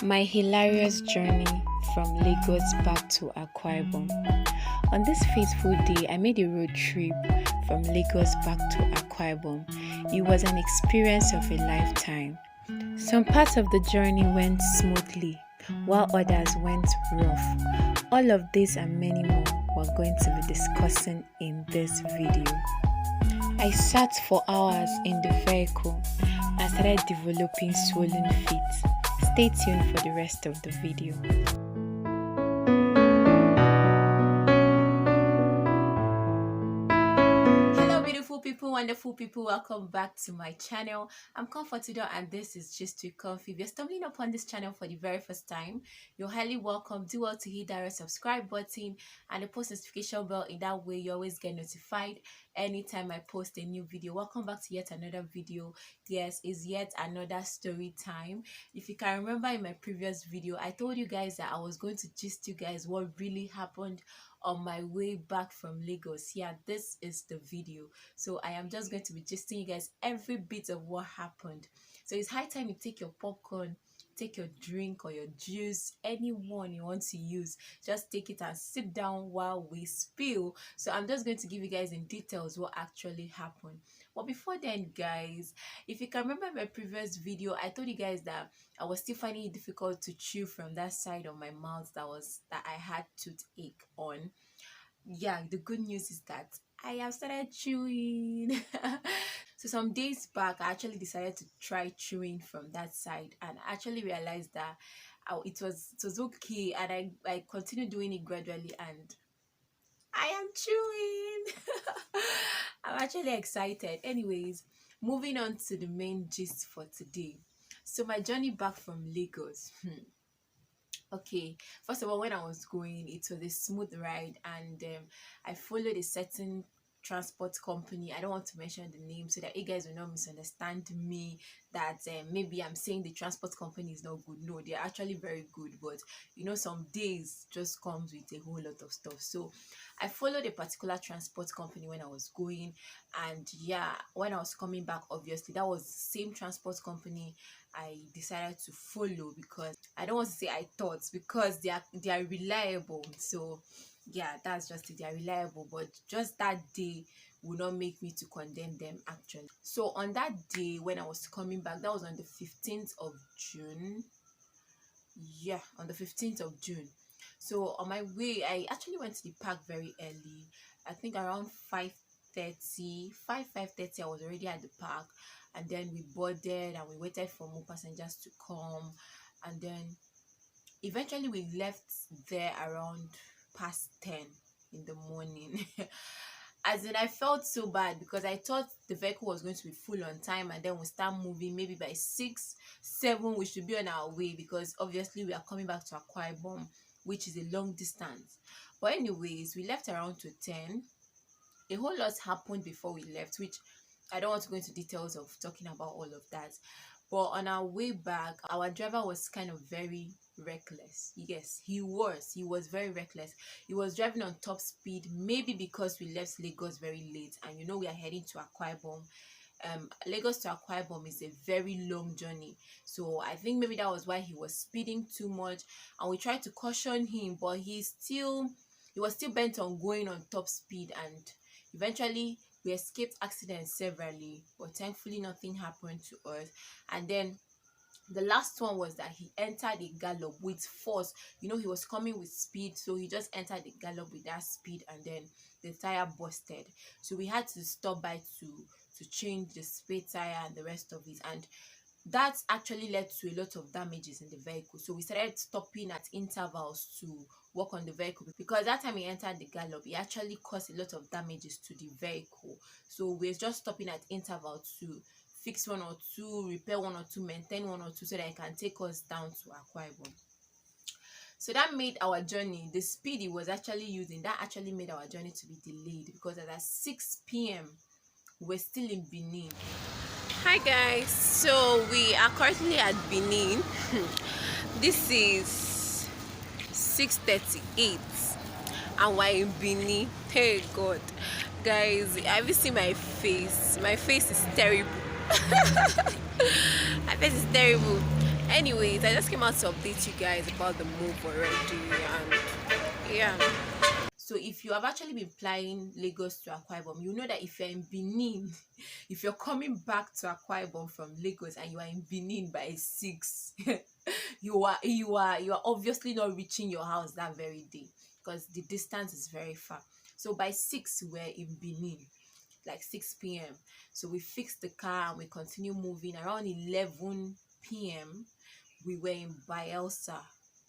My hilarious journey from Lagos back to Akwa Ibom. On this fateful day, I made a road trip from Lagos back to Akwa Ibom. It was an experience of a lifetime. Some parts of the journey went smoothly, while others went rough. All of this and many more we're going to be discussing in this video. I sat for hours in the vehicle and started developing swollen feet. Stay tuned for the rest of the video. Hello beautiful people, wonderful people, welcome back to my channel. I'm Comfortidor and this is Just Too Comfy. If you're stumbling upon this channel for the very first time, you're highly welcome. Do well to hit that red subscribe button and the post notification bell. In that way you always get notified anytime I post a new video. Welcome back to yet another video. Yes, it's yet another story time. If you can remember in my previous video, I told you guys that I was going to gist you guys what really happened on my way back from Lagos. Yeah, this is the video. So I am just going to be gisting you guys every bit of what happened. So it's high time you take your popcorn, take your drink or your juice, any one you want to use. Just take it and sit down while we spill. So I'm just going to give you guys in details what actually happened. But before then, guys, if you can remember my previous video, I told you guys that I was still finding it difficult to chew from that side of my mouth that I had toothache on. Yeah, the good news is that I have started chewing. So some days back, I actually decided to try chewing from that side, and I actually realized that it was okay, and I continued doing it gradually, and I am chewing. I'm actually excited. Anyways, moving on to the main gist for today. So my journey back from Lagos. Okay, first of all, when I was going, it was a smooth ride, and I followed a certain transport company. I don't want to mention the name so that you guys will not misunderstand me that maybe I'm saying the transport company is not good. No, they're actually very good, but you know, some days just comes with a whole lot of stuff. So I followed a particular transport company when I was going, and yeah, when I was coming back, obviously that was the same transport company I decided to follow, because I don't want to say I thought, because they are reliable. So yeah, that's just it, they are reliable, but just that day will not make me to condemn them actually. So on that day when I was coming back, that was on the 15th of June. Yeah, on the 15th of June. So on my way, I actually went to the park very early. I think around 5:30 I was already at the park, and then we boarded and we waited for more passengers to come, and then eventually we left there around past 10 in the morning. As in, I felt so bad because I thought the vehicle was going to be full on time, and then we start moving maybe by 6-7 we should be on our way, because obviously we are coming back to Akwa Ibom, which is a long distance. But anyways, we left around to 10. A whole lot happened before we left, which I don't want to go into details of talking about all of that. But on our way back, our driver was kind of very reckless. Yes, he was very reckless. He was driving on top speed, maybe because we left Lagos very late, and you know we are heading to Akwa Ibom. Lagos to Akwa Ibom is a very long journey, so I think maybe that was why he was speeding too much, and we tried to caution him, but he was still bent on going on top speed, and eventually we escaped accidents severally, but thankfully nothing happened to us. And then the last one was that he entered a gallop with force. You know, he was coming with speed, so he just entered the gallop with that speed, and then the tire busted. So we had to stop by to change the spare tire and the rest of it, and that actually led to a lot of damages in the vehicle. So we started stopping at intervals to work on the vehicle, because that time he entered the gallop, he actually caused a lot of damages to the vehicle. So we're just stopping at intervals to fix one or two, repair one or two, maintain one or two, so that it can take us down to Akwa Ibom. So that made our journey, the speed he was actually using, that actually made our journey to be delayed, because at 6 p.m. we're still in Benin. Hi guys, so we are currently at Benin. This is 6:38 and we're in Benin. Hey God, guys, have you seen my face? My face is terrible. My face is terrible. Anyways, I just came out to update you guys about the move already, and yeah. So if you have actually been flying Lagos to Akwa Ibom, you know that if you're in Benin, if you're coming back to Akwa Ibom from Lagos and you are in Benin by 6, you are obviously not reaching your house that very day because the distance is very far. So by 6 we're in Benin, like 6 p.m. So we fixed the car and we continue moving. Around 11 p.m. we were in Bielsa.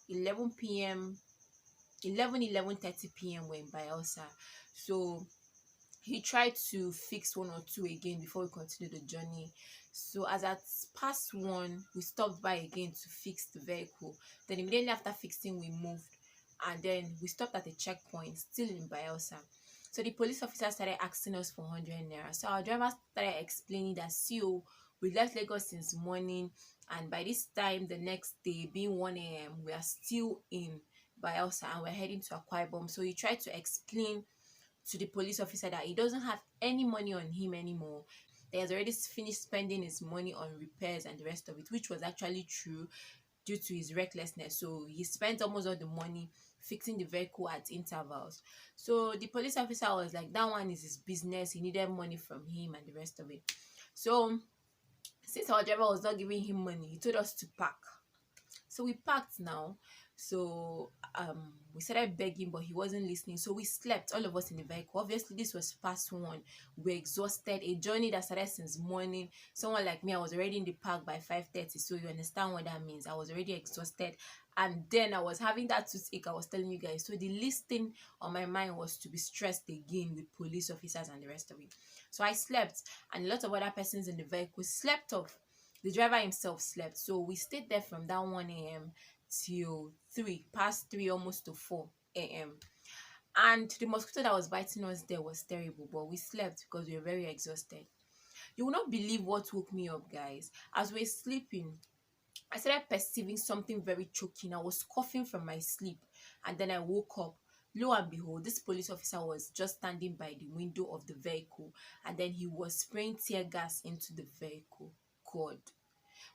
11 p.m. 11:30 p.m. we're in Bielsa. So he tried to fix one or two again before we continue the journey. So as at past one, we stopped by again to fix the vehicle. Then immediately after fixing, we moved, and then we stopped at a checkpoint still in Bielsa. So the police officer started asking us for 100 naira. So our driver started explaining that, see, oh, we left Lagos since morning, and by this time the next day being 1 a.m. we are still in Bielsa and we're heading to Akwa Ibom. So he tried to explain to the police officer that he doesn't have any money on him anymore. He has already finished spending his money on repairs and the rest of it, which was actually true due to his recklessness. So he spent almost all the money fixing the vehicle at intervals. So the police officer was like, that one is his business. He needed money from him and the rest of it. So since our driver was not giving him money, he told us to park. So we parked now. So we started begging, but he wasn't listening. So we slept, all of us in the vehicle. Obviously, this was past one. We're exhausted. A journey that started since morning. Someone like me, I was already in the park by 5:30. So you understand what that means. I was already exhausted. And then I was having that toothache I was telling you guys. So the least thing on my mind was to be stressed again with police officers and the rest of it. So I slept, and a lot of other persons in the vehicle slept off. The driver himself slept. So we stayed there from that 1 a.m. till 3, past 3, almost to 4 a.m. And the mosquito that was biting us there was terrible, but we slept because we were very exhausted. You will not believe what woke me up, guys. As we were sleeping, I started perceiving something very choking. I was coughing from my sleep, and then I woke up. Lo and behold, this police officer was just standing by the window of the vehicle, and then he was spraying tear gas into the vehicle. God.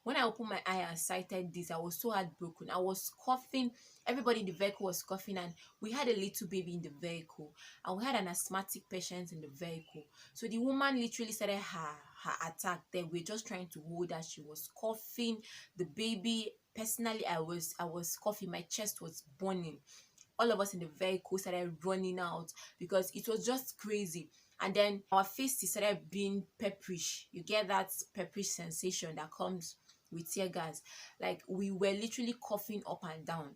When I opened my eye and sighted this, I was so heartbroken. I was coughing. Everybody in the vehicle was coughing, and we had a little baby in the vehicle, and we had an asthmatic patient in the vehicle. So the woman literally started her attack there. We were just trying to hold her. She was coughing. The baby, personally, I was coughing. My chest was burning. All of us in the vehicle started running out because it was just crazy. And then our faces started being pepperish. You get that pepperish sensation that comes with tear gas. Like, we were literally coughing up and down.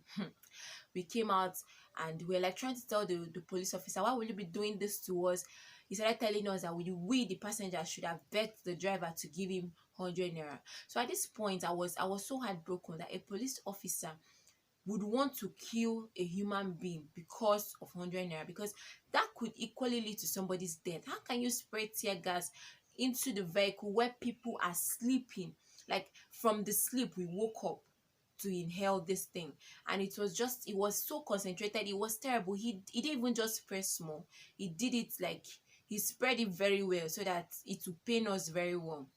We came out and we were like trying to tell the police officer, why will you be doing this to us? He started telling us that we the passengers should have begged the driver to give him 100 naira. So at this point, I was so heartbroken that a police officer would want to kill a human being because of 100 naira, because that could equally lead to somebody's death. How can you spray tear gas into the vehicle where people are sleeping? Like, from the sleep we woke up to inhale this thing, and it was so concentrated. It was terrible. He didn't even just spray small. He did it like he spread it very well so that it would pain us very well.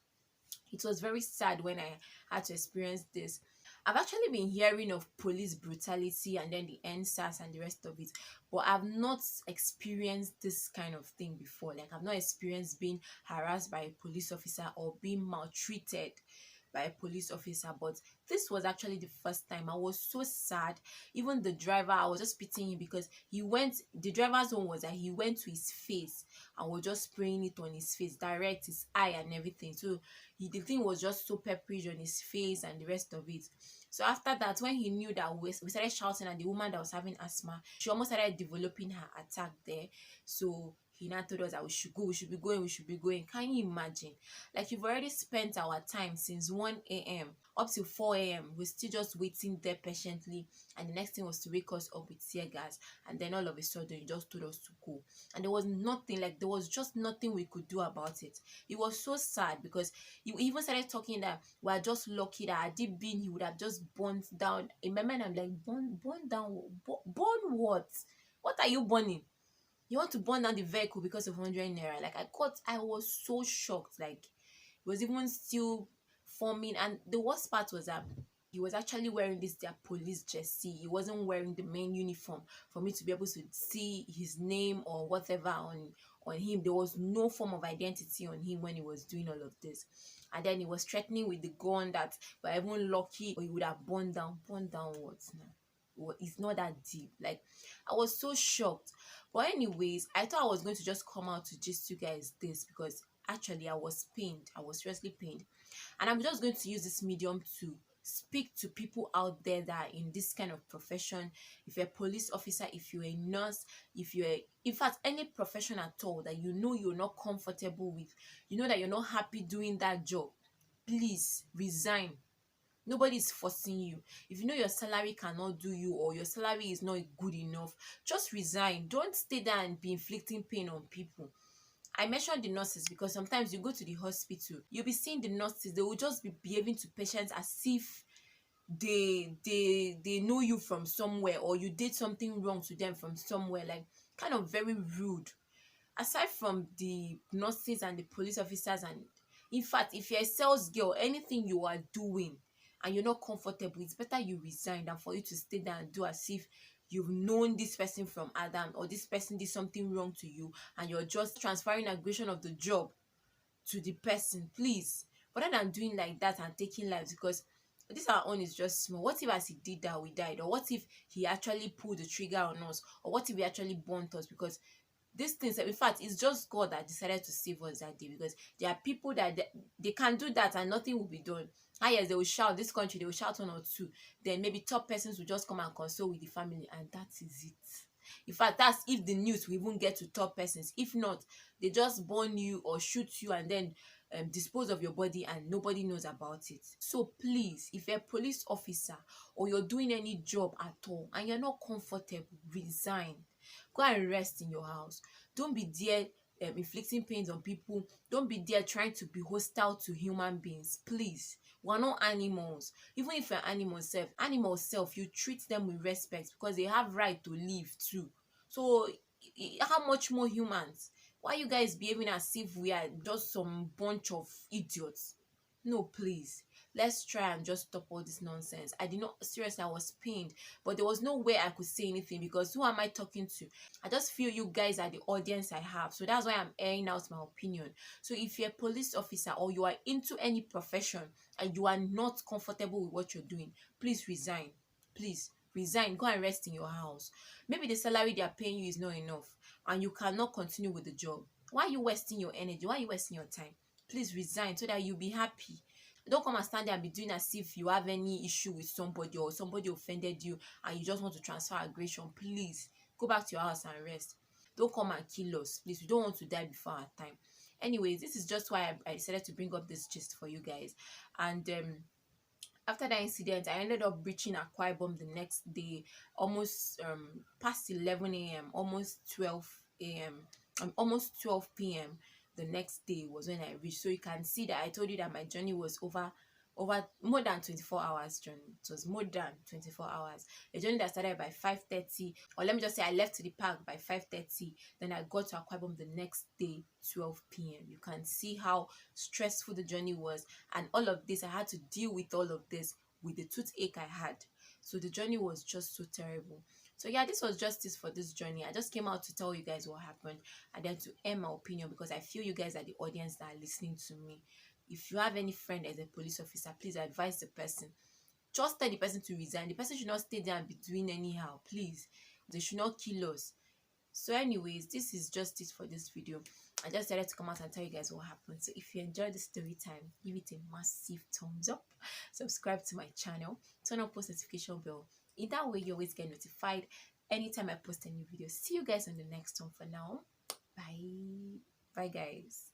It was very sad when I had to experience this. I've actually been hearing of police brutality and then the NSAS and the rest of it, but I've not experienced this kind of thing before. Like, I've not experienced being harassed by a police officer or being maltreated by a police officer, but this was actually the first time. I was so sad. Even the driver, I was just pitying him because the driver's one was that he went to his face and was just spraying it on his face, direct his eye and everything. So the thing was just so pepperish on his face and the rest of it. So after that, when he knew that we started shouting at the woman that was having asthma, she almost started developing her attack there. So he now told us that we should go, we should be going, we should be going. Can you imagine? Like, you've already spent our time since 1 a.m. up to 4 a.m. We're still just waiting there patiently, and the next thing was to wake us up with tear gas, and then all of a sudden you just told us to go. And there was nothing, like, there was just nothing we could do about it. It was so sad because you even started talking that we're just lucky that had it been, he would have just burned down. In my mind, I'm like, burn down? Burn what? What are you burning? You want to burn down the vehicle because of 100 naira? Like, I was so shocked. Like, it was even still forming. And the worst part was that He was actually wearing this their police jersey. He wasn't wearing the main uniform for me to be able to see his name or whatever on him. There was no form of identity on him when he was doing all of this. And then he was threatening with the gun that but even lucky or he would have burned down. Burned down what now? Well, it's not that deep. Like, I was so shocked. But anyways, I thought I was going to just come out to just you guys this because actually I was pained. I was seriously pained. And I'm just going to use this medium to speak to people out there that are in this kind of profession. If you're a police officer, if you're a nurse, if you're in fact any profession at all that you know you're not comfortable with, you know that you're not happy doing that job, please resign. Nobody is forcing you. If you know your salary cannot do you or your salary is not good enough, just resign. Don't stay there and be inflicting pain on people. I mentioned the nurses because sometimes you go to the hospital, you'll be seeing the nurses, they will just be behaving to patients as if they know you from somewhere or you did something wrong to them from somewhere, like kind of very rude. Aside from the nurses and the police officers, and in fact, if you're a sales girl, anything you are doing and you're not comfortable, it's better you resign than for you to stay there and do as if you've known this person from Adam or this person did something wrong to you and you're just transferring aggression of the job to the person. Please, rather than doing like that and taking lives, because this our own is just small. What if as he did that we died, or what if he actually pulled the trigger on us, or what if he actually burnt us? Because these things, in fact, it's just God that decided to save us that day, because there are people that they can do that and nothing will be done. Yes, they will shout, this country they will shout one or two, then maybe top persons will just come and console with the family, and that is it. In fact, that's if the news will even get to top persons. If not, they just burn you or shoot you and then dispose of your body and nobody knows about it. So please, if you're a police officer or you're doing any job at all and you're not comfortable, resign. Go and rest in your house. Don't be there inflicting pains on people. Don't be there trying to be hostile to human beings. Please, we're not animals. Even if you're animals self, you treat them with respect because they have right to live too. So how much more humans? Why are you guys behaving as if we are just some bunch of idiots? No, please. Let's try and just stop all this nonsense. I did not, seriously, I was pained, but there was no way I could say anything because who am I talking to? I just feel you guys are the audience I have. So that's why I'm airing out my opinion. So if you're a police officer or you are into any profession and you are not comfortable with what you're doing, please resign. Please resign. Go and rest in your house. Maybe the salary they are paying you is not enough and you cannot continue with the job. Why are you wasting your energy? Why are you wasting your time? Please resign so that you'll be happy. Don't come and stand there and be doing as if you have any issue with somebody or somebody offended you and you just want to transfer aggression. Please go back to your house and rest. Don't come and kill us, please. We don't want to die before our time. Anyways, this is just why I decided to bring up this gist for you guys. And after that incident, I ended up reaching Akwa Ibom the next day, almost past 11 a.m., almost 12 a.m., almost 12 p.m. The next day was when I reached. So you can see that I told you that my journey was over more than 24 hours journey. It was more than 24 hours. A journey that started by 5:30, or let me just say I left the park by 5:30. Then I got to Akwa Ibom the next day, 12 p.m. You can see how stressful the journey was, and all of this I had to deal with all of this with the toothache I had. So the journey was just so terrible. So yeah, this was just this for this journey. I just came out to tell you guys what happened and then to air my opinion because I feel you guys are the audience that are listening to me. If you have any friend as a police officer, please advise the person. Just tell the person to resign. The person should not stay there and be doing anyhow. Please. They should not kill us. So anyways, this is just it for this video. I just decided to come out and tell you guys what happened. So if you enjoyed the story time, give it a massive thumbs up. Subscribe to my channel. Turn on post notification bell. In that way, you always get notified anytime I post a new video. See you guys on the next one. For now, bye. Bye guys.